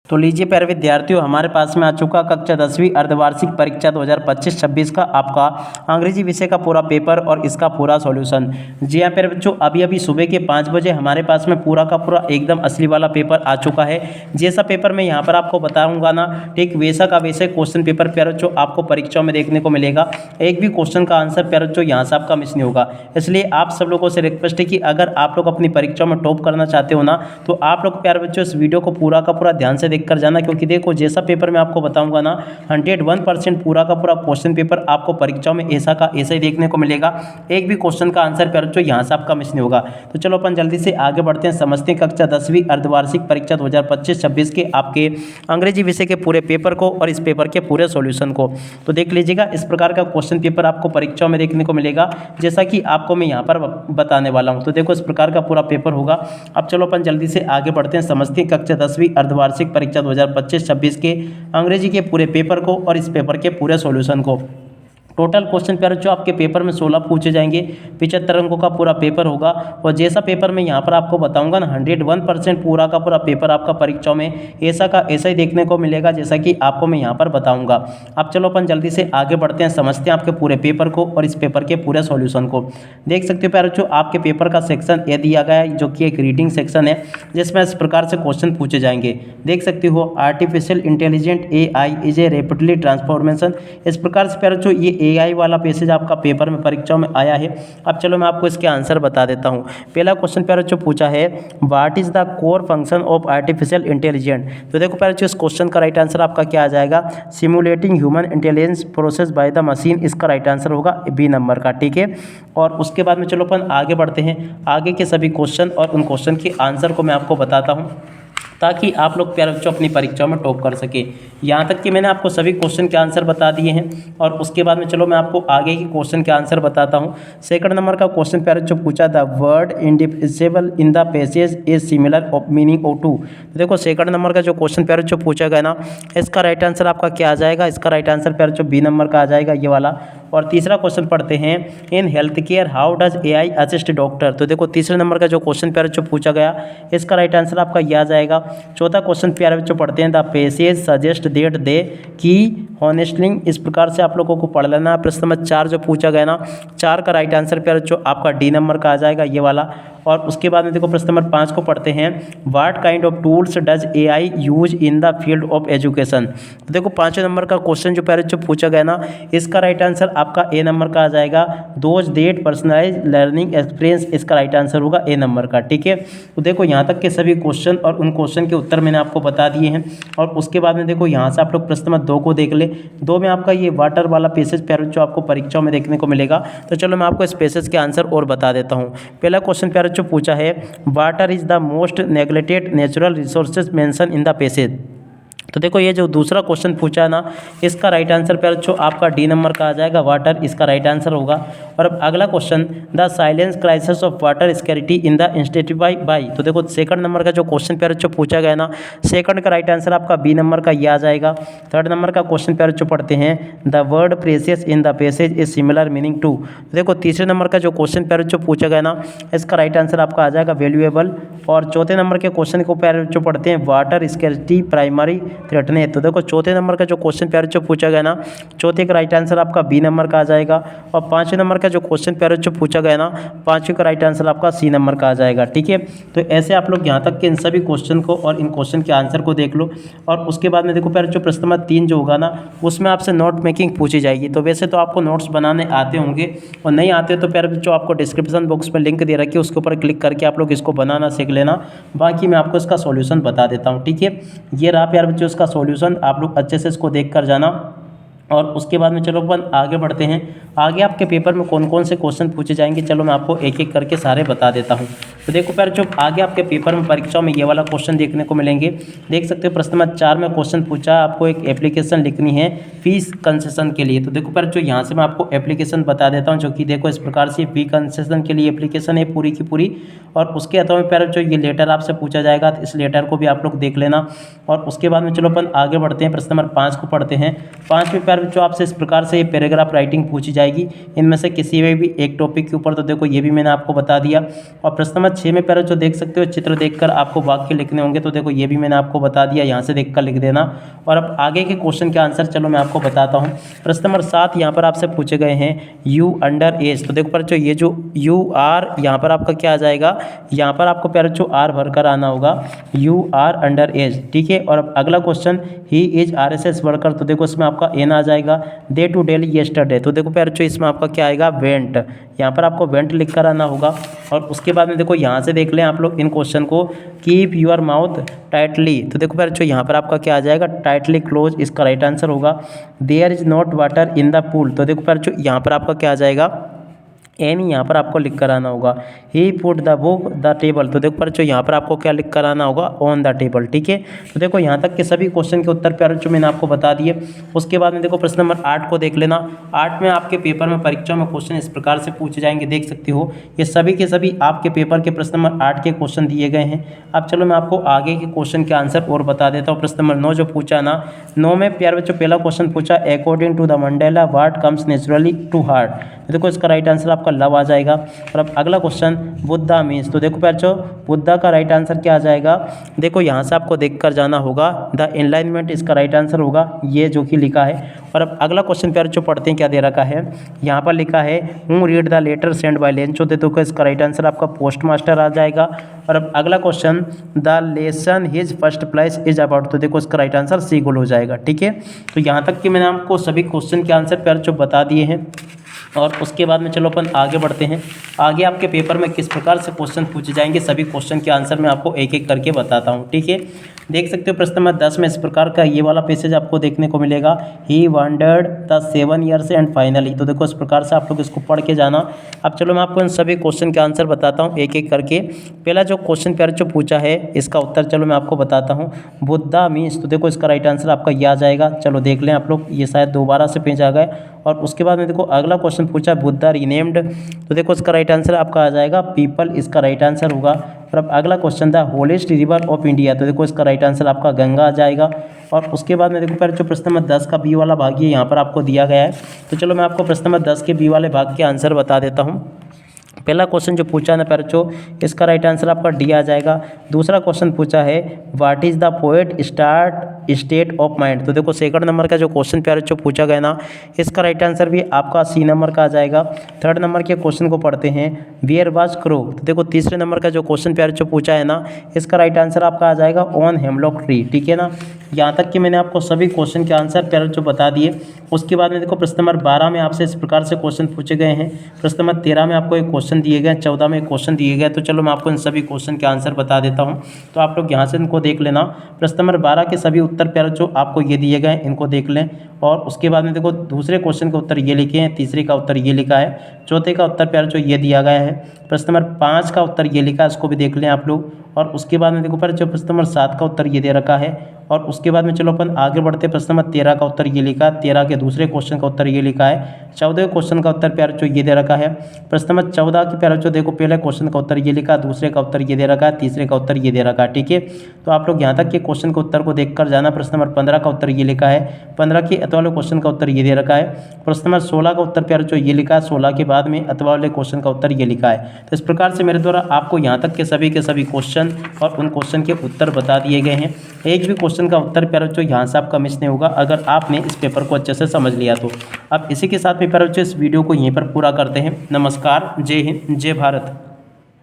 तो लीजिए प्यारे विद्यार्थियों, हमारे पास में आ चुका कक्षा 10वीं अर्धवार्षिक परीक्षा 2025-26 का आपका अंग्रेजी विषय का पूरा पेपर और इसका पूरा सॉल्यूशन। जी हाँ प्यारे बच्चों, अभी अभी सुबह के 5 बजे हमारे पास में पूरा का पूरा एकदम असली वाला पेपर आ चुका है। जैसा पेपर मैं यहाँ पर आपको बताऊँगा ना, ठीक वैसा का वैसे क्वेश्चन पेपर प्यारे बच्चों आपको परीक्षाओं में देखने को मिलेगा। एक भी क्वेश्चन का आंसर प्यारे बच्चों यहाँ से आपका मिस नहीं होगा। इसलिए आप सब लोगों से रिक्वेस्ट है कि अगर आप लोग अपनी परीक्षाओं में टॉप करना चाहते हो ना, तो आप लोग प्यारे बच्चों इस वीडियो को पूरा का पूरा ध्यान से देख कर जाना, क्योंकि देखो जैसा पेपर मैं आपको बताऊंगा ना, 101% पूरा का पूरा क्वेश्चन पेपर आपको परीक्षाओं में ऐसा का ऐसा ही देखने को मिलेगा। एक भी क्वेश्चन का आंसर प्यारे बच्चों यहाँ से आपका मिस नहीं होगा। तो चलो अपन जल्दी से आगे बढ़ते हैं, समझते हैं कक्षा 10वीं अर्धवार्षिक परीक्षा 2025-26 के आपके अंग्रेजी विषय के पूरे पेपर को और इस पेपर के पूरे सॉल्यूशन को। तो देख लीजिएगा, इस प्रकार का क्वेश्चन पेपर आपको परीक्षाओं में देखने को मिलेगा, जैसा कि आपको मैं यहाँ पर बताने वाला हूँ। तो देखो इस प्रकार का पूरा पेपर होगा। अब चलो अपन जल्दी से आगे बढ़ते हैं, समझते हैं कक्षा 10वीं अर्धवार्षिक परीक्षा 2025-26 के अंग्रेजी के पूरे पेपर को और इस पेपर के पूरे सॉल्यूशन को। टोटल क्वेश्चन पेपर जो आपके पेपर में 16 पूछे जाएंगे, 75 अंकों का पूरा पेपर होगा। और जैसा पेपर मैं यहाँ पर आपको बताऊंगा ना, 101% पूरा का पूरा पेपर आपका परीक्षाओं में ऐसा का ऐसा ही देखने को मिलेगा, जैसा कि आपको मैं यहाँ पर बताऊंगा। अब चलो अपन जल्दी से आगे बढ़ते हैं, समझते हैं आपके पूरे पेपर को और इस पेपर के पूरे सॉल्यूशन को। देख सकते हो प्यारे बच्चों, आपके पेपर का सेक्शन यह दिया गया है, जो कि एक रीडिंग सेक्शन है, जिसमें इस प्रकार से क्वेश्चन पूछे जाएंगे। देख सकते हो, artificial intelligent AI is a rapidly transformation. इस प्रकार से प्यारे बच्चों ये AI वाला पैसेज आपका पेपर में परीक्षाओं में आया है। अब चलो मैं आपको इसके आंसर बता देता हूँ। पहला क्वेश्चन प्यारे बच्चों पूछा है, what is the core function of artificial intelligent. तो देखो प्यारे बच्चों, इस क्वेश्चन का राइट आंसर आपका क्या आ जाएगा, simulating human intelligence process by the machine. इसका राइट आंसर होगा बी नंबर का, ठीक है। और उसके बाद में चलो अपन आगे बढ़ते हैं, आगे के सभी क्वेश्चन और उन क्वेश्चन के आंसर को मैं आपको बताता हूँ, ताकि आप लोग प्यारे बच्चों अपनी परीक्षाओं में टॉप कर सके। यहाँ तक कि मैंने आपको सभी क्वेश्चन के आंसर बता दिए हैं। और उसके बाद में चलो मैं आपको आगे के क्वेश्चन के आंसर बताता हूँ। सेकंड नंबर का क्वेश्चन प्यारे बच्चों पूछा, the word indivisible in the passage is similar of meaning of to. तो देखो सेकंड नंबर का जो क्वेश्चन प्यारे बच्चों पूछा गया ना, इसका राइट आंसर आपका क्या आ जाएगा, इसका राइट आंसर प्यारे बच्चों बी नंबर का आ जाएगा, ये वाला। और तीसरा क्वेश्चन पढ़ते हैं, in health care how does AI assist doctor. तो देखो तीसरे नंबर का जो क्वेश्चन प्यारे बच्चों पूछा गया, इसका राइट आंसर आपका यह आ जाएगा। चौथा क्वेश्चन प्यारे बच्चों पढ़ते हैं, the passage suggest that they की हॉनेस्टलिंग। इस प्रकार से आप लोगों को पढ़ लेना। प्रश्न नंबर 4 जो पूछा गया ना, 4 का राइट आंसर प्यारे बच्चों आपका डी नंबर का आ जाएगा, ये वाला। और उसके बाद में देखो प्रश्न नंबर 5 को पढ़ते हैं, what kind of tools does AI use in the field of education. तो देखो 5वें नंबर का क्वेश्चन जो प्यारे बच्चों पूछा गया ना, इसका राइट आंसर आपका ए नंबर का आ जाएगा, those that personalize learning experience. इसका राइट आंसर होगा ए नंबर का, ठीक है। तो देखो यहाँ तक के सभी क्वेश्चन और उन क्वेश्चन के उत्तर मैंने आपको बता दिए हैं। और उसके बाद में देखो यहाँ से आप लोग प्रश्न नंबर 2 को देख ले। 2 में आपका ये वाटर वाला पैसेज प्यारे बच्चों आपको परीक्षाओं में देखने को मिलेगा। तो चलो मैं आपको इस पैसेज के आंसर और बता देता हूँ। पहला क्वेश्चन प्यारे बच्चों पूछा है, water is the most neglected natural resources mention in the passage. तो देखो ये जो दूसरा क्वेश्चन पूछा है ना, इसका राइट आंसर प्यारे बच्चों आपका डी नंबर का आ जाएगा, वाटर। इसका राइट आंसर होगा। और अब अगला question, the silence crisis of water scarcity in the institute by. तो देखो सेकंड नंबर का जो क्वेश्चन प्यारे बच्चों पूछा गया ना, सेकंड का राइट आंसर आपका बी नंबर का ये आ जाएगा। थर्ड नंबर का क्वेश्चन प्यारे बच्चों पढ़ते हैं, the word precious in the passage is similar meaning to. देखो तीसरे नंबर का जो क्वेश्चन प्यारे बच्चों पूछा गया ना, इसका राइट आंसर आपका आ जाएगा वैल्यूएबल। और चौथे नंबर के क्वेश्चन को प्यारे बच्चों पढ़ते हैं, वाटर स्कैरिटी प्राइमरी थ्रेटने। तो देखो चौथे नंबर का जो क्वेश्चन प्यारे बच्चों पूछा गया ना, चौथे का राइट आंसर आपका बी नंबर का आ जाएगा। और 5वें नंबर का जो क्वेश्चन प्यारे बच्चों पूछा गया ना, 5वें का राइट आंसर आपका सी नंबर का आ जाएगा, ठीक है। तो ऐसे आप लोग यहाँ तक के इन सभी क्वेश्चन को और इन क्वेश्चन के आंसर को देख लो। और उसके बाद में देखो प्यारे बच्चों प्रश्न नंबर 3 जो होगा ना, उसमें आपसे नोट मेकिंग पूछी जाएगी। तो वैसे तो आपको नोट्स बनाने आते होंगे, और नहीं आते तो प्यारे बच्चों आपको डिस्क्रिप्शन बॉक्स में लिंक दे रखी है, उसके ऊपर क्लिक करके आप लोग इसको बनाना सीख लेना। बाकी मैं आपको इसका सॉल्यूशन बता देता हूँ, ठीक है। ये रहा प्यारे बच्चों इसका सॉल्यूशन, आप लोग अच्छे से इसको देख कर जाना। और उसके बाद में चलो अपन आगे बढ़ते हैं, आगे आपके पेपर में कौन कौन से क्वेश्चन पूछे जाएंगे, चलो मैं आपको एक एक करके सारे बता देता हूँ। तो देखो प्यारे जो आगे आपके पेपर में परीक्षाओं में ये वाला क्वेश्चन देखने को मिलेंगे। देख सकते हो प्रश्न नंबर 4 में क्वेश्चन पूछा, आपको एक एप्लीकेशन लिखनी है फीस कंसेशन के लिए। तो देखो प्यारे जो यहाँ से मैं आपको एप्लीकेशन बता देता हूँ, जो कि देखो इस प्रकार से फी कंसेशन के लिए एप्लीकेशन है पूरी की पूरी। और उसके अथवा में प्यारे जो ये लेटर आपसे पूछा जाएगा, तो इस लेटर को भी आप लोग देख लेना। और उसके बाद में चलो अपन आगे बढ़ते हैं, प्रश्न नंबर 5 को पढ़ते हैं। 5 में प्यारे प्यारे बच्चों आपसे इस प्रकार से ये पैराग्राफ राइटिंग पूछी जाएगी, इनमें से किसी में भी एक टॉपिक के ऊपर। तो देखो ये भी मैंने आपको बता दिया। और प्रश्न नंबर 6 में प्यारे बच्चों देख सकते हो चित्र देखकर आपको वाक्य लिखने होंगे, तो देखो ये भी मैंने आपको बता दिया, यहाँ से देखकर लिख देना। और अब आगे के क्वेश्चन के आंसर चलो मैं आपको बताता हूँ। प्रश्न नंबर 7 यहाँ पर आपसे पूछे गए हैं यू अंडर एज। तो देखो प्यारे बच्चों ये जो यू आर यहाँ पर आपका क्या आ जाएगा, यहाँ पर आपको प्यारे बच्चों आर भरकर आना होगा, यू आर अंडर एज, ठीक है। और अब अगला question he is RSS worker. तो देखो इसमें आपका एन आ जाएगा। डे टू डेली येस्टरडे, तो देखो प्यारे बच्चों इसमें आपका क्या आएगा, वेंट, यहाँ पर आपको वेंट लिख कर आना होगा। और उसके बाद में देखो यहाँ से देख लें आप लोग इन क्वेश्चन को, कीप यूर माउथ टाइटली। तो देखो प्यारे बच्चों यहाँ पर आपका क्या आ जाएगा, टाइटली क्लोज, इसका राइट आंसर होगा। There is not water in the pool. तो देखो प्यारे बच्चों यहाँ पर आपका क्या आ जाएगा, एन यहाँ पर आपको लिख कर आना होगा। He put the book the table. तो देखो बच्चों यहाँ पर आपको क्या लिख कर आना होगा, ऑन द टेबल, ठीक है। तो देखो यहाँ तक के सभी क्वेश्चन के उत्तर प्यारे बच्चों मैंने आपको बता दिए। उसके बाद में देखो प्रश्न नंबर 8 को देख लेना। 8 में आपके पेपर में परीक्षा में क्वेश्चन इस प्रकार से पूछे जाएंगे, देख सकते हो ये सभी के सभी आपके पेपर के प्रश्न नंबर 8 के क्वेश्चन दिए गए हैं। अब चलो मैं आपको आगे के क्वेश्चन के आंसर और बता देता हूँ। प्रश्न नंबर 9 जो पूछा ना, 9 में प्यारे बच्चों पहला क्वेश्चन पूछा, according to the Mandela what comes naturally to heart. देखो इसका राइट आंसर आपका लव आ जाएगा। और अब अगला क्वेश्चन, बुद्धा मीन्स। तो देखो प्यारे बच्चों बुद्धा का राइट आंसर क्या आ जाएगा, देखो यहाँ से आपको देखकर जाना होगा, द एनलाइनमेंट इसका राइट आंसर होगा, ये जो कि लिखा है। और अब अगला क्वेश्चन प्यारे बच्चों पढ़ते हैं क्या दे रखा है, यहाँ पर लिखा है who read the letter send by Lencho. देखो इसका राइट आंसर आपका पोस्ट मास्टर आ जाएगा। और अब अगला question, the lesson his first place is about. तो देखो इसका राइट आंसर सी गोल हो जाएगा, ठीक है। तो यहाँ तक कि मैंने आपको सभी क्वेश्चन के आंसर प्यारे बच्चों बता दिए हैं। और उसके बाद में चलो अपन आगे बढ़ते हैं। आगे आपके पेपर में किस प्रकार से क्वेश्चन पूछे जाएंगे, सभी क्वेश्चन के आंसर मैं आपको एक एक करके बताता हूँ, ठीक है। देख सकते हो प्रश्न नंबर 10 में इस प्रकार का ये वाला पैसेज आपको देखने को मिलेगा, he wandered the 7 years and finally. तो देखो इस प्रकार से आप लोग इसको पढ़ के जाना। अब चलो मैं आपको इन सभी क्वेश्चन के आंसर बताता हूँ एक एक करके। पहला जो क्वेश्चन प्यारे जो पूछा है इसका उत्तर चलो मैं आपको बताता हूँ, बुद्धा मीन्स। तो देखो इसका राइट आंसर आपका ये आ जाएगा। चलो देख लें आप लोग, ये शायद दोबारा से पेज आ गए। और उसके बाद में देखो अगला क्वेश्चन पूछा, बुद्धा रीनेम्ड। तो देखो इसका राइट आंसर आपका आ जाएगा पीपल, इसका राइट आंसर होगा। और अब अगला क्वेश्चन था, होलेस्ट रिवर ऑफ इंडिया। तो देखो इसका राइट आंसर आपका गंगा आ जाएगा। और उसके बाद में देखो पहले जो प्रश्न नंबर 10 का बी वाला भाग ये यहाँ पर आपको दिया गया है। तो चलो मैं आपको प्रश्न नंबर 10 के बी वाले भाग के आंसर बता देता हूँ। पहला क्वेश्चन जो पूछा ना प्यारे बच्चों, इसका राइट आंसर आपका डी आ जाएगा। दूसरा क्वेश्चन पूछा है, what is the poet state of mind. तो देखो सेकंड नंबर का जो क्वेश्चन प्यारे बच्चों पूछा गया ना, इसका राइट आंसर भी आपका सी नंबर का आ जाएगा। थर्ड नंबर के क्वेश्चन को पढ़ते हैं, वेयर वाज क्रो। तो देखो तीसरे नंबर का जो क्वेश्चन प्यारे बच्चों पूछा है ना, इसका राइट आंसर आपका आ जाएगा ऑन हेमलॉक ट्री, ठीक है ना। यहाँ तक कि मैंने आपको सभी क्वेश्चन के आंसर प्यारे बच्चों बता दिए। उसके बाद में देखो प्रश्न नंबर 12 में आपसे इस प्रकार से क्वेश्चन पूछे गए हैं। प्रश्न नंबर 13 में आपको एक क्वेश्चन दिए गए, 14 में एक क्वेश्चन दिए गए। तो चलो मैं आपको इन सभी क्वेश्चन के आंसर बता देता हूँ, तो आप लोग यहाँ से इनको देख लेना। प्रश्न नंबर 12 के सभी उत्तर प्यारे बच्चों आपको ये दिए गए, इनको देख लें। और उसके बाद में देखो दूसरे क्वेश्चन के उत्तर ये लिखे हैं, तीसरे का उत्तर ये लिखा है, चौथे का उत्तर प्यारे बच्चों ये दिया गया है। प्रश्न नंबर 5 का उत्तर ये लिखा है, इसको भी देख लें आप लोग। और उसके बाद में देखो प्यारे बच्चों प्रश्न नंबर 7 का उत्तर ये दे रखा है। और उसके बाद में चलो अपन आगे बढ़ते, प्रश्न नंबर 13 का उत्तर ये लिखा है, 13 के दूसरे क्वेश्चन का उत्तर ये लिखा है, 14 क्वेश्चन का उत्तर प्यारे बच्चों ये दे रखा है। प्रश्न नंबर 14 के प्यारे बच्चों देखो पहले क्वेश्चन का उत्तर ये लिखा, दूसरे का उत्तर ये दे रखा है, तीसरे का उत्तर ये दे रखा है, ठीक है। तो आप लोग यहाँ तक के क्वेश्चन के उत्तर को देखकर जाना। प्रश्न नंबर 15 का उत्तर ये लिखा है, 15 के अथवा वाले क्वेश्चन का उत्तर ये दे रखा है। प्रश्न नंबर 16 का उत्तर प्यारे बच्चों ये लिखा है, 16 के बाद में अथवा वाले क्वेश्चन का उत्तर ये लिखा है। तो इस प्रकार से मेरे द्वारा आपको यहाँ तक के सभी क्वेश्चन और उन क्वेश्चन के उत्तर बता दिए गए हैं। एक भी क्वेश्चन का उत्तर प्यारे बच्चों यहाँ से आपका मिस नहीं होगा अगर आपने इस पेपर को अच्छे से समझ लिया तो। अब इसी के साथ में प्यारे बच्चों इस वीडियो को यहीं पर पूरा करते हैं। नमस्कार, जय हिंद, जय भारत।